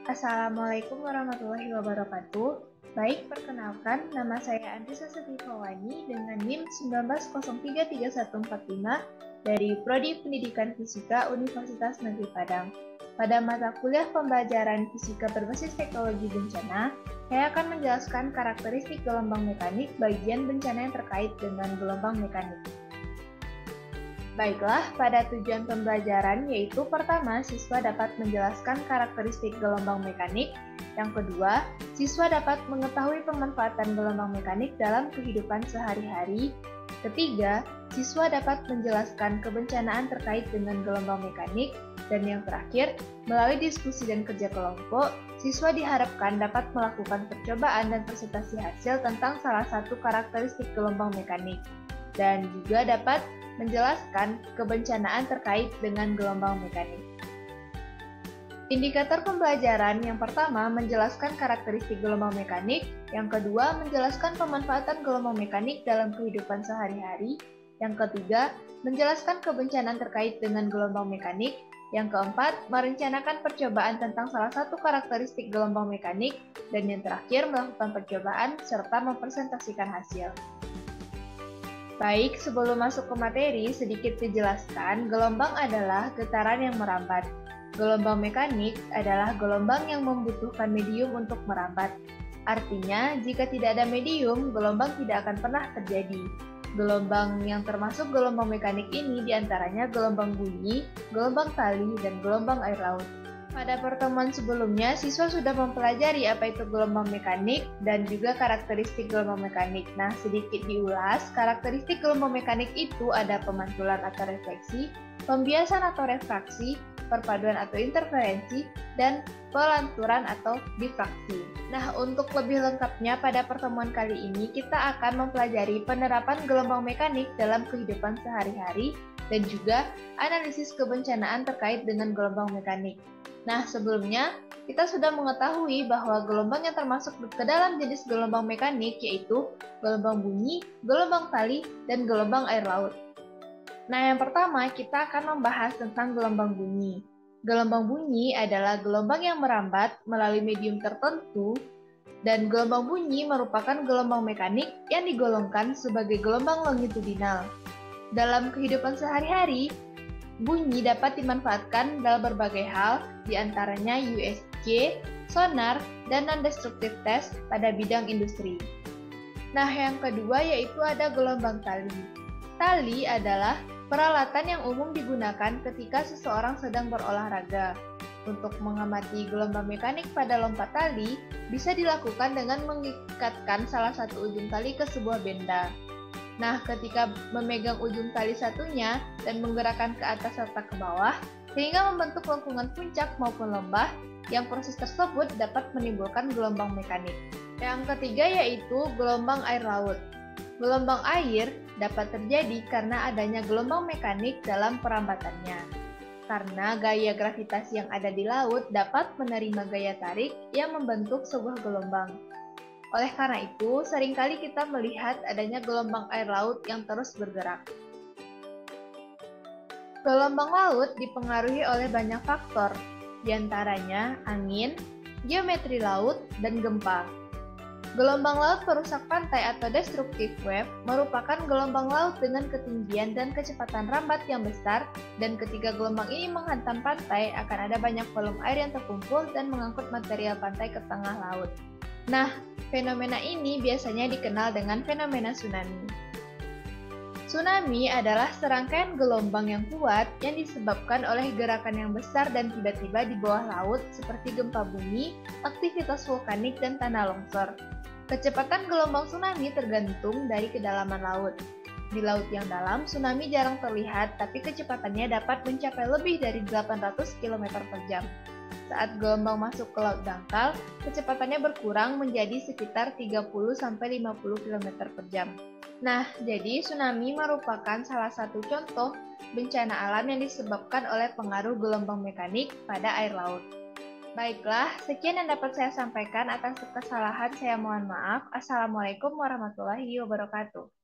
Assalamualaikum warahmatullahi wabarakatuh. Baik, perkenalkan, nama saya Andrisa Setifawani dengan NIM 19033145 dari Prodi Pendidikan Fisika Universitas Negeri Padang. Pada mata kuliah pembelajaran fisika berbasis teknologi bencana, saya akan menjelaskan karakteristik gelombang mekanik bagian bencana yang terkait dengan gelombang mekanik. Baiklah, pada tujuan pembelajaran yaitu pertama, siswa dapat menjelaskan karakteristik gelombang mekanik. Yang kedua, siswa dapat mengetahui pemanfaatan gelombang mekanik dalam kehidupan sehari-hari. Ketiga, siswa dapat menjelaskan kebencanaan terkait dengan gelombang mekanik. Dan yang terakhir, melalui diskusi dan kerja kelompok, siswa diharapkan dapat melakukan percobaan dan presentasi hasil tentang salah satu karakteristik gelombang mekanik. Dan juga dapat menjelaskan kebencanaan terkait dengan gelombang mekanik. Indikator pembelajaran yang pertama menjelaskan karakteristik gelombang mekanik, yang kedua menjelaskan pemanfaatan gelombang mekanik dalam kehidupan sehari-hari, yang ketiga menjelaskan kebencanaan terkait dengan gelombang mekanik, yang keempat merencanakan percobaan tentang salah satu karakteristik gelombang mekanik, dan yang terakhir melakukan percobaan serta mempresentasikan hasil. Baik, sebelum masuk ke materi, sedikit dijelaskan, gelombang adalah getaran yang merambat. Gelombang mekanik adalah gelombang yang membutuhkan medium untuk merambat. Artinya, jika tidak ada medium, gelombang tidak akan pernah terjadi. Gelombang yang termasuk gelombang mekanik ini diantaranya gelombang bunyi, gelombang tali, dan gelombang air laut. Pada pertemuan sebelumnya, siswa sudah mempelajari apa itu gelombang mekanik dan juga karakteristik gelombang mekanik. Nah, sedikit diulas, karakteristik gelombang mekanik itu ada pemantulan atau refleksi, pembiasan atau refraksi, perpaduan atau interferensi, dan pelanturan atau difraksi. Nah, untuk lebih lengkapnya pada pertemuan kali ini, kita akan mempelajari penerapan gelombang mekanik dalam kehidupan sehari-hari dan juga analisis kebencanaan terkait dengan gelombang mekanik. Nah, sebelumnya kita sudah mengetahui bahwa gelombang yang termasuk ke dalam jenis gelombang mekanik yaitu gelombang bunyi, gelombang tali, dan gelombang air laut. Nah, yang pertama kita akan membahas tentang gelombang bunyi. Gelombang bunyi adalah gelombang yang merambat melalui medium tertentu, dan gelombang bunyi merupakan gelombang mekanik yang digolongkan sebagai gelombang longitudinal. Dalam kehidupan sehari-hari, bunyi dapat dimanfaatkan dalam berbagai hal, diantaranya USG, sonar, dan non-destructive test pada bidang industri. Nah, yang kedua yaitu ada gelombang tali. Tali adalah peralatan yang umum digunakan ketika seseorang sedang berolahraga. Untuk mengamati gelombang mekanik pada lompat tali, bisa dilakukan dengan mengikatkan salah satu ujung tali ke sebuah benda. Nah, ketika memegang ujung tali satunya dan menggerakkan ke atas serta ke bawah, sehingga membentuk lengkungan puncak maupun lembah, yang proses tersebut dapat menimbulkan gelombang mekanik. Yang ketiga yaitu gelombang air laut. Gelombang air dapat terjadi karena adanya gelombang mekanik dalam perambatannya. Karena gaya gravitasi yang ada di laut dapat menerima gaya tarik yang membentuk sebuah gelombang. Oleh karena itu, seringkali kita melihat adanya gelombang air laut yang terus bergerak. Gelombang laut dipengaruhi oleh banyak faktor, diantaranya angin, geometri laut, dan gempa. Gelombang laut perusak pantai atau destructive wave merupakan gelombang laut dengan ketinggian dan kecepatan rambat yang besar, dan ketika gelombang ini menghantam pantai, akan ada banyak volume air yang terkumpul dan mengangkut material pantai ke tengah laut. Nah, fenomena ini biasanya dikenal dengan fenomena tsunami. Tsunami adalah serangkaian gelombang yang kuat yang disebabkan oleh gerakan yang besar dan tiba-tiba di bawah laut seperti gempa bumi, aktivitas vulkanik, dan tanah longsor. Kecepatan gelombang tsunami tergantung dari kedalaman laut. Di laut yang dalam, tsunami jarang terlihat, tapi kecepatannya dapat mencapai lebih dari 800 km per jam. Saat gelombang masuk ke laut dangkal, kecepatannya berkurang menjadi sekitar 30-50 km per jam. Nah, jadi tsunami merupakan salah satu contoh bencana alam yang disebabkan oleh pengaruh gelombang mekanik pada air laut. Baiklah, sekian yang dapat saya sampaikan. Atas kesalahan saya mohon maaf. Assalamualaikum warahmatullahi wabarakatuh.